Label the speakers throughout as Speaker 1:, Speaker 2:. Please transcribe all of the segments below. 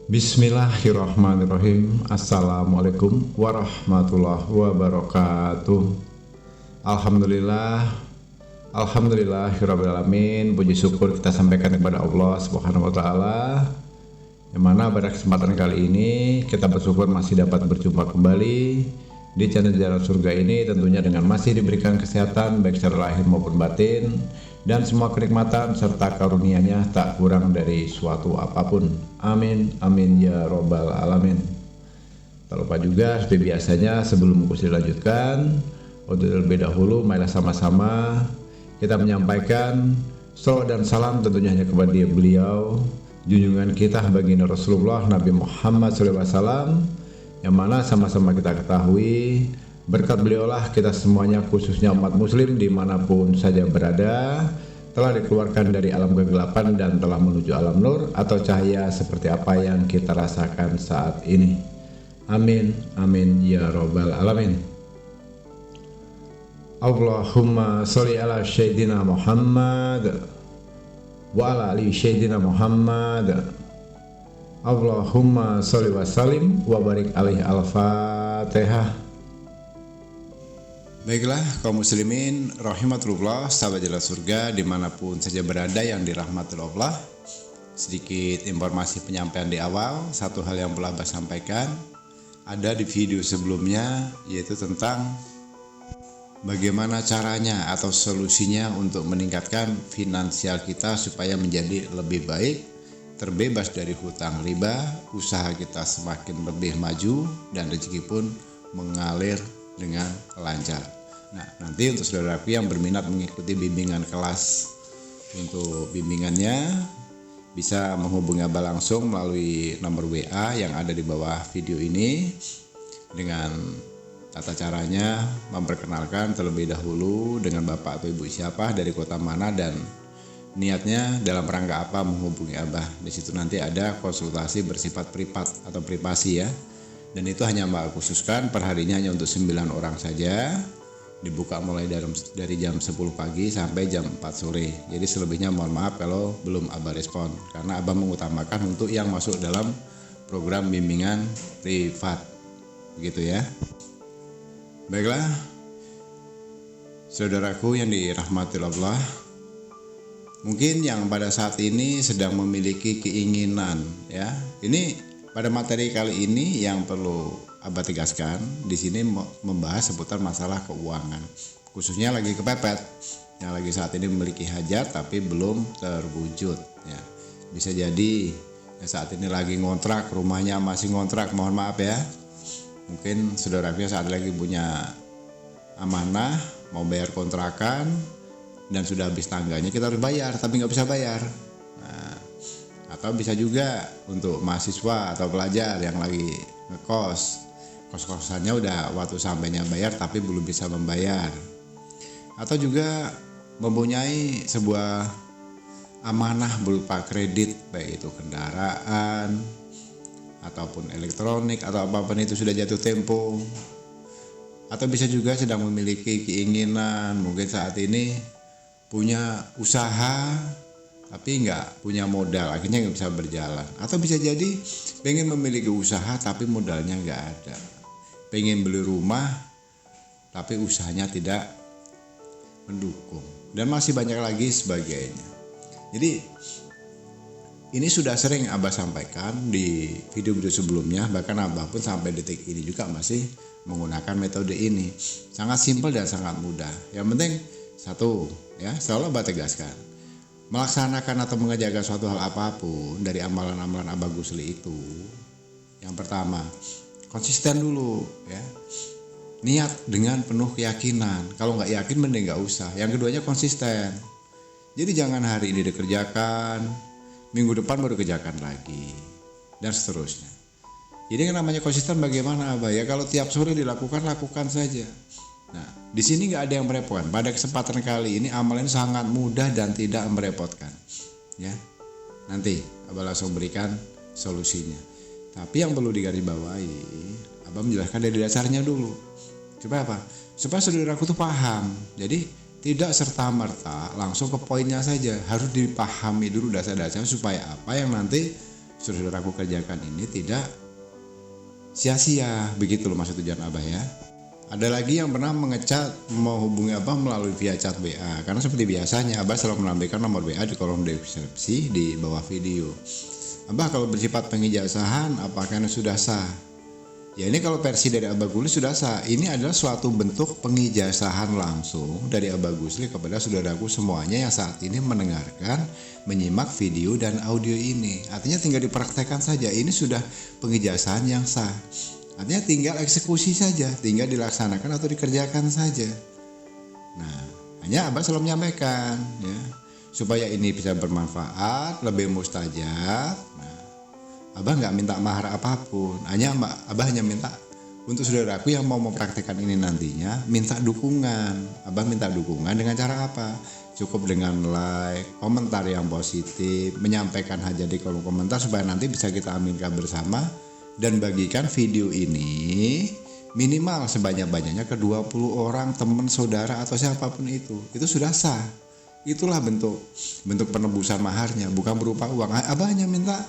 Speaker 1: Bismillahirrahmanirrahim. Assalamualaikum warahmatullahi wabarakatuh. Alhamdulillahirrabbilalamin. Puji syukur kita sampaikan kepada Allah Subhanahu wa ta'ala, yang mana pada kesempatan kali ini kita bersyukur masih dapat berjumpa kembali di channel Jalan Surga ini, tentunya dengan masih diberikan kesehatan baik secara lahir maupun batin, dan semua kenikmatan serta karunia-Nya tak kurang dari suatu apapun. Amin, amin ya robbal alamin. Tak lupa juga seperti biasanya, sebelum kursi dilanjutkan, untuk terlebih dahulu marilah sama-sama kita menyampaikan salawat dan salam tentunya hanya kepada beliau, junjungan kita baginda Rasulullah Nabi Muhammad SAW, yang mana sama-sama kita ketahui berkat beliaulah kita semuanya, khususnya umat muslim dimanapun saja berada, telah dikeluarkan dari alam kegelapan dan telah menuju alam nur atau cahaya seperti apa yang kita rasakan saat ini. Amin, amin ya robbal alamin. Allahumma sholli ala Sayyidina Muhammad wa ala ali Sayyidina Muhammad. Allahumma sholli wa sallim wa barik alaihi. Al-Fatihah. Baiklah kaum muslimin rahimatullah, sahabat Jalan Surga dimanapun saja berada yang dirahmati Allah. Sedikit informasi penyampaian di awal, satu hal yang perlu Abah sampaikan ada di video sebelumnya, yaitu tentang bagaimana caranya atau solusinya untuk meningkatkan finansial kita supaya menjadi lebih baik, terbebas dari hutang riba, usaha kita semakin lebih maju, dan rezeki pun mengalir dengan lancar. Nah, nanti untuk saudaraku yang berminat mengikuti bimbingan kelas, untuk bimbingannya bisa menghubungi Abah langsung melalui nomor WA yang ada di bawah video ini, dengan tata caranya memperkenalkan terlebih dahulu dengan bapak atau ibu siapa, dari kota mana, dan niatnya dalam rangka apa menghubungi Abah. Di situ nanti ada konsultasi bersifat privat atau privasi ya. Dan itu hanya Mbak khususkan perharinya hanya untuk 9 orang saja, dibuka mulai dari jam 10 pagi sampai jam 4 sore. Jadi selebihnya mohon maaf kalau belum Abah respon, karena Abah mengutamakan untuk yang masuk dalam program bimbingan privat, begitu ya. Baiklah saudaraku yang dirahmati Allah, mungkin yang pada saat ini sedang memiliki keinginan ya, ini pada materi kali ini yang perlu Abah tegaskan di sini membahas seputar masalah keuangan, khususnya lagi kepepet, yang lagi saat ini memiliki hajat tapi belum terwujud ya. Bisa jadi saat ini lagi ngontrak, rumahnya masih ngontrak, mohon maaf ya. Mungkin saudaraku saat lagi punya amanah mau bayar kontrakan dan sudah habis tangganya, kita harus bayar tapi nggak bisa bayar. Nah, atau bisa juga untuk mahasiswa atau pelajar yang lagi ngekos, kos-kosannya udah waktu sampainya bayar tapi belum bisa membayar. Atau juga mempunyai sebuah amanah berupa kredit, baik itu kendaraan ataupun elektronik atau apapun itu sudah jatuh tempo. Atau bisa juga sedang memiliki keinginan, mungkin saat ini punya usaha tapi nggak punya modal, akhirnya nggak bisa berjalan. Atau bisa jadi pengen memiliki usaha tapi modalnya nggak ada, pengen beli rumah tapi usahanya tidak mendukung, dan masih banyak lagi sebagainya. Jadi ini sudah sering Abah sampaikan di video-video sebelumnya, bahkan Abah pun sampai detik ini juga masih menggunakan metode ini. Sangat simpel dan sangat mudah. Yang penting satu ya, selalu Abah tegaskan, melaksanakan atau mengerjakan suatu hal apapun dari amalan-amalan Abah Gusli itu, yang pertama konsisten dulu ya, niat dengan penuh keyakinan. Kalau nggak yakin mending nggak usah. Yang keduanya konsisten. Jadi jangan hari ini dikerjakan, minggu depan baru kerjakan lagi, dan seterusnya. Jadi yang namanya konsisten bagaimana Abah ya, kalau tiap sore dilakukan, lakukan saja. Nah, di sini nggak ada yang merepotkan. Pada kesempatan kali ini amalan sangat mudah dan tidak merepotkan. Ya, Nanti Abah langsung berikan solusinya. Tapi yang perlu digarisbawahi, Abah menjelaskan dari dasarnya dulu. Supaya apa? Supaya saudaraku tuh paham. Jadi tidak serta-merta langsung ke poinnya saja. Harus dipahami dulu dasar-dasarnya supaya apa yang nanti saudaraku kerjakan ini tidak sia-sia. Begitu loh maksud tujuan Abah ya. Ada lagi yang pernah mengecat mau hubungi Abah melalui via chat WA. Karena seperti biasanya Abah selalu menampilkan nomor WA di kolom deskripsi di bawah video. Abah kalau bersifat pengijazahan apakah ini sudah sah? Ya ini kalau versi dari Abah Gusli sudah sah. Ini adalah suatu bentuk pengijazahan langsung dari Abah Gusli kepada saudaraku semuanya yang saat ini mendengarkan, menyimak video dan audio ini. Artinya tinggal dipraktekkan saja. Ini sudah pengijazahan yang sah. Artinya tinggal eksekusi saja, tinggal dilaksanakan atau dikerjakan saja. Nah, hanya Abah selalu menyampaikan ya, supaya ini bisa bermanfaat, lebih mustajab. Nah, Abah nggak minta mahar apapun, Abah hanya minta untuk saudaraku yang mau mempraktekkan ini nantinya, minta dukungan. Abah minta dukungan dengan cara apa? Cukup dengan like, komentar yang positif, menyampaikan hajat di kolom komentar supaya nanti bisa kita aminkan bersama. Dan bagikan video ini minimal sebanyak-banyaknya ke 20 orang teman saudara atau siapapun itu sudah sah. Itulah bentuk penebusan maharnya, bukan berupa uang. Abah hanya minta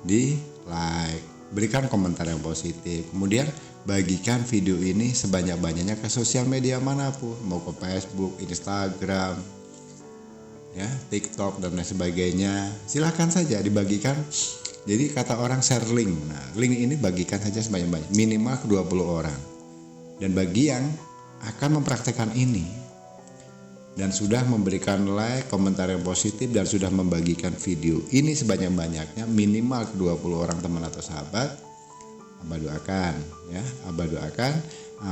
Speaker 1: di like, berikan komentar yang positif, kemudian bagikan video ini sebanyak-banyaknya ke sosial media manapun, mau ke Facebook, Instagram, ya, TikTok dan lain sebagainya. Silahkan saja dibagikan. Jadi kata orang share link. Nah, link ini bagikan saja sebanyak-banyak, minimal ke 20 orang. Dan bagi yang akan mempraktekkan ini dan sudah memberikan like, komentar yang positif dan sudah membagikan video ini sebanyak-banyaknya, minimal ke 20 orang teman atau sahabat, Abah doakan ya, Abah doakan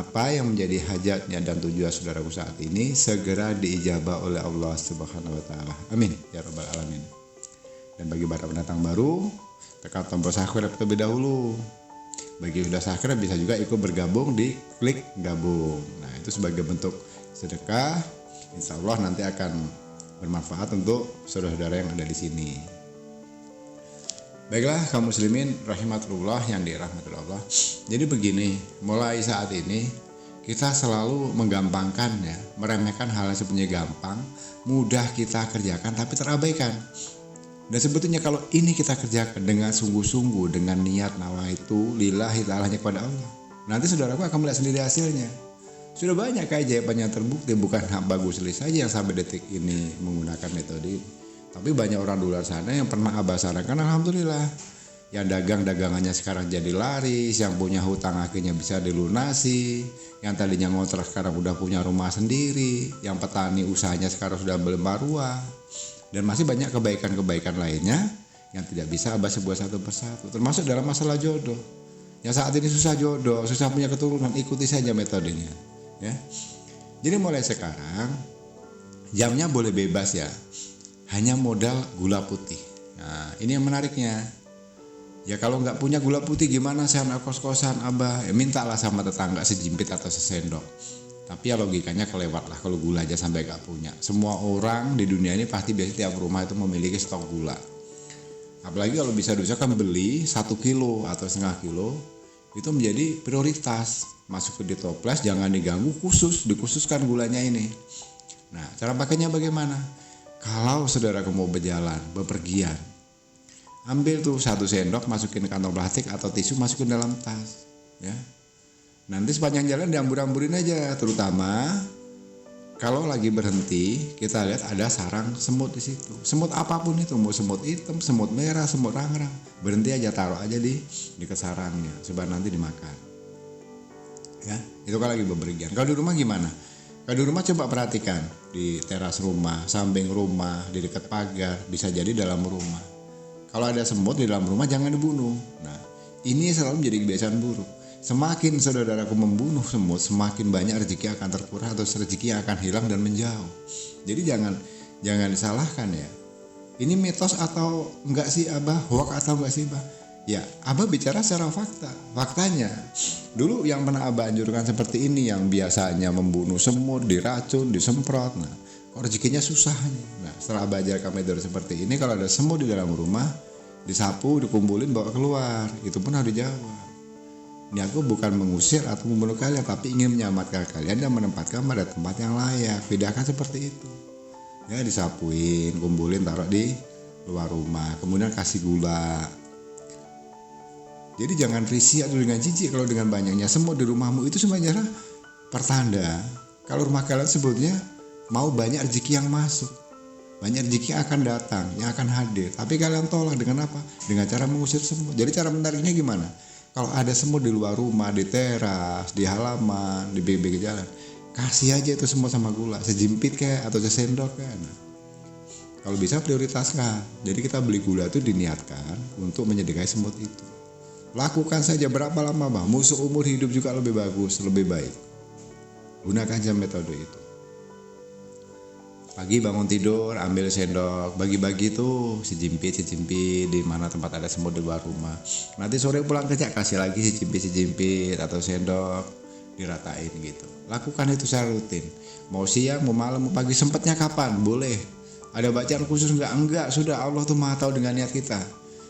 Speaker 1: apa yang menjadi hajatnya dan tujuan saudaraku saat ini segera diijabah oleh Allah Subhanahu wa taala. Amin ya rabbal alamin. Dan bagi para pendatang baru, tekan tombol subscribe terlebih dahulu. Bagi sudah subscribe bisa juga ikut bergabung di klik gabung. Nah itu sebagai bentuk sedekah. Insya Allah nanti akan bermanfaat untuk saudara-saudara yang ada di sini. Baiklah kaum muslimin rahimatullah yang dirahmati Allah. Jadi begini, mulai saat ini kita selalu menggampangkan ya, meremehkan hal yang sebenarnya gampang, mudah kita kerjakan tapi terabaikan. Dan sebetulnya kalau ini kita kerjakan dengan sungguh-sungguh, dengan niat nawaitu lillahi ta'alanya kepada Allah, nanti saudaraku akan melihat sendiri hasilnya. Sudah banyak keajaiban yang terbukti, bukan Abah Gusli saja yang sampai detik ini menggunakan metode ini. Tapi banyak orang di luar sana yang pernah Abah sarankan, alhamdulillah. Yang dagangannya sekarang jadi laris, yang punya hutang akhirnya bisa dilunasi, yang tadinya ngontrak sekarang udah punya rumah sendiri, yang petani usahanya sekarang sudah berlembar. Dan masih banyak kebaikan-kebaikan lainnya yang tidak bisa Abah sebut satu persatu. Termasuk dalam masalah jodoh. Yang saat ini susah jodoh, susah punya keturunan, ikuti saja metodenya. Ya. Jadi mulai sekarang jamnya boleh bebas ya. Hanya modal gula putih. Nah ini yang menariknya. Ya kalau nggak punya gula putih gimana saya anak kos-kosan Abah? Ya mintalah sama tetangga sejimpit atau sesendok. Tapi ya logikanya kelewat lah kalau gula aja sampai gak punya. Semua orang di dunia ini pasti biasanya tiap rumah itu memiliki stok gula. Apalagi kalau bisa diusahakan beli 1 kilo atau setengah kilo, itu menjadi prioritas. Masuk ke di toples jangan diganggu, dikhususkan gulanya ini. Nah cara pakainya bagaimana? Kalau saudara mau berjalan, bepergian, ambil tuh 1 sendok, masukin kantong plastik atau tisu, masukin dalam tas. Ya. Nanti sepanjang jalan diambur-amburin aja, terutama kalau lagi berhenti kita lihat ada sarang semut di situ. Semut apapun itu, mau semut hitam, semut merah, semut rangrang, berhenti aja, taruh aja di sarangnya supaya nanti dimakan. Ya, itu kalau lagi bepergian. Kalau di rumah gimana? Kalau di rumah coba perhatikan di teras rumah, samping rumah, di dekat pagar, bisa jadi dalam rumah. Kalau ada semut di dalam rumah jangan dibunuh. Nah, ini selalu menjadi kebiasaan buruk. Semakin saudaraku membunuh semut, semakin banyak rezeki akan terkurang atau rezeki yang akan hilang dan menjauh. Jadi jangan disalahkan ya. Ini mitos atau enggak sih Abah? Hoax atau enggak sih Abah? Ya, Abah bicara secara fakta. Faktanya, dulu yang pernah Abah anjurkan seperti ini yang biasanya membunuh semut, diracun, disemprot. Nah, kok rezekinya susah nih. Nah setelah belajar metode seperti ini, kalau ada semut di dalam rumah, disapu, dikumpulin, bawa keluar, itu pun harus dijawab. Ini aku bukan mengusir atau membunuh kalian, tapi ingin menyelamatkan kalian dan menempatkan pada tempat yang layak. Bedakan seperti itu. Ya disapuin, kumpulin, taruh di luar rumah, kemudian kasih gula. Jadi jangan risih atau dengan jijik kalau dengan banyaknya semut di rumahmu. Itu sebenarnya pertanda kalau rumah kalian sebetulnya mau banyak rezeki yang masuk, banyak rezeki yang akan datang, yang akan hadir. Tapi kalian tolak dengan apa? Dengan cara mengusir semut. Jadi cara menariknya gimana? Kalau ada semut di luar rumah, di teras, di halaman, di pinggir jalan, kasih aja itu semut sama gula, sejimpit kayak atau sesendok kan. Nah, kalau bisa prioritaskan. Jadi kita beli gula itu diniatkan untuk menyedekahi semut itu. Lakukan saja berapa lama bang? Musuh umur hidup juga lebih bagus, lebih baik. Gunakan aja metode itu. Pagi bangun tidur, ambil sendok, bagi-bagi tuh sejimpit di mana tempat ada semut di luar rumah. Nanti sore pulang kerja kasih lagi sejimpit atau sendok, diratain gitu. Lakukan itu secara rutin. Mau siang, mau malam, mau pagi, sempatnya kapan? Boleh. Ada bacaan khusus enggak? Sudah, Allah tuh Maha tahu dengan niat kita.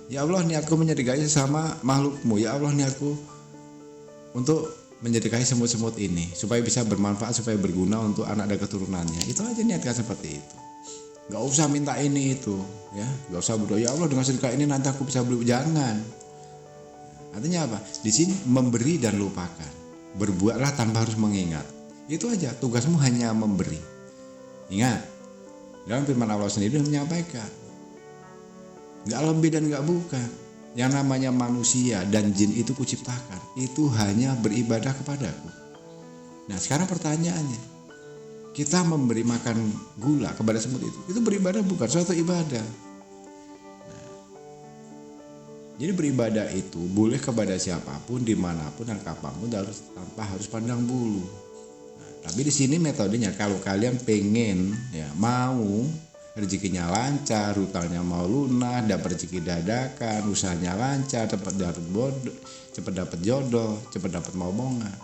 Speaker 1: Ya Allah, niatku menyedekahi sesama makhlukmu. Ya Allah, niatku untuk menyedekahi semut-semut ini supaya bisa bermanfaat, supaya berguna untuk anak dan keturunannya. Itu aja niatkan seperti itu. Gak usah minta ini itu, ya. Gak usah berdoa, ya Allah dengan sedekah ini nanti aku bisa beli. Jangan. Artinya apa? Di sini memberi dan lupakan. Berbuatlah tanpa harus mengingat. Itu aja. Tugasmu hanya memberi. Ingat, dalam firman Allah sendiri menyampaikan, gak lebih dan gak bukan. Yang namanya manusia dan jin itu kuciptakan, itu hanya beribadah kepadaku. Nah sekarang pertanyaannya, kita memberi makan gula kepada semut itu beribadah bukan? Suatu ibadah. Nah, jadi beribadah itu boleh kepada siapapun, dimanapun dan kapanpun, tanpa harus pandang bulu. Nah, tapi di sini metodenya, kalau kalian pengen ya mau rezekinya lancar, hutangnya mau lunas, dapat rezeki dadakan, usahanya lancar, cepat dapat jodoh, cepat dapat momongan.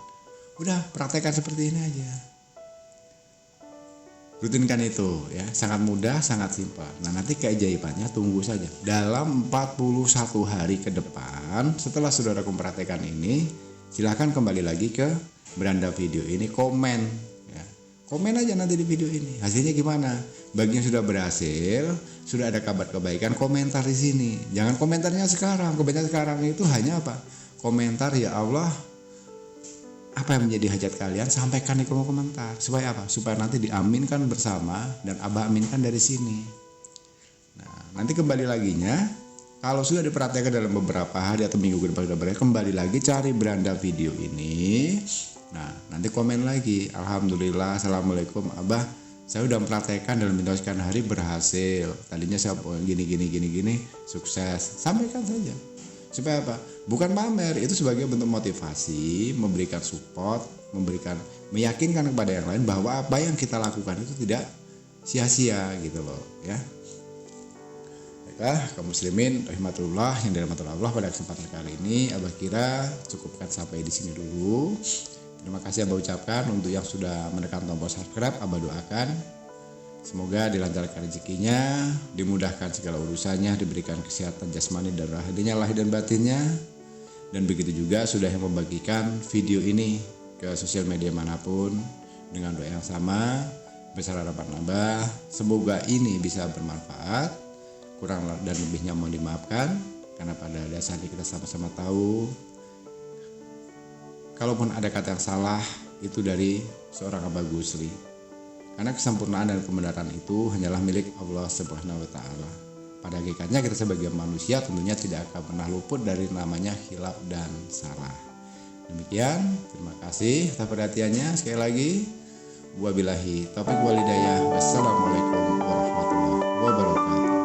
Speaker 1: Udah praktekkan seperti ini aja. Rutinkan itu ya, sangat mudah, sangat simpel. Nah, nanti keajaibannya tunggu saja. Dalam 41 hari ke depan, setelah saudara mempraktekkan ini, silahkan kembali lagi ke beranda video ini, komen ya. Komen aja nanti di video ini, hasilnya gimana? Bagi yang sudah berhasil, sudah ada kabar kebaikan, komentar di sini. Jangan komentarnya sekarang. Komentar sekarang itu hanya apa? Komentar ya Allah, apa yang menjadi hajat kalian, sampaikan di kolom komentar. Supaya apa? Supaya nanti diaminkan bersama dan Abah aminkan dari sini. Nah, nanti kembali laginya, kalau sudah diperhatikan dalam beberapa hari atau minggu ke depan sudah berhasil, kembali lagi cari beranda video ini. Nah, nanti komen lagi. Alhamdulillah, assalamualaikum Abah, saya udah mempraktekkan dalam 9 hari berhasil. Tadinya saya gini, sukses. Sampaikan saja. Supaya apa? Bukan pamer, itu sebagai bentuk motivasi, memberikan support, meyakinkan kepada yang lain bahwa apa yang kita lakukan itu tidak sia-sia gitu loh, ya. Baiklah, kaum muslimin rahimatullah yang dirahmati Allah, pada kesempatan kali ini Abah kira cukupkan sampai di sini dulu. Terima kasih Abah ucapkan untuk yang sudah menekan tombol subscribe. Abah doakan semoga dilancarkan rezekinya, dimudahkan segala urusannya, diberikan kesehatan jasmani dan rohaninya, lahir dan batinnya. Dan begitu juga sudah yang membagikan video ini ke sosial media manapun dengan doa yang sama, besar harapan Abah semoga ini bisa bermanfaat. Kurang dan lebihnya mohon dimaafkan, karena pada dasarnya kita sama-sama tahu kalaupun ada kata yang salah itu dari seorang Abah Gusri. Karena kesempurnaan dan kebenaran itu hanyalah milik Allah Subhanahu wa taala. Pada hakikatnya kita sebagai manusia tentunya tidak akan pernah luput dari namanya khilaf dan salah. Demikian, terima kasih atas perhatiannya. Sekali lagi, wabillahi taufiq wal hidayah. Wassalamualaikum warahmatullahi wabarakatuh.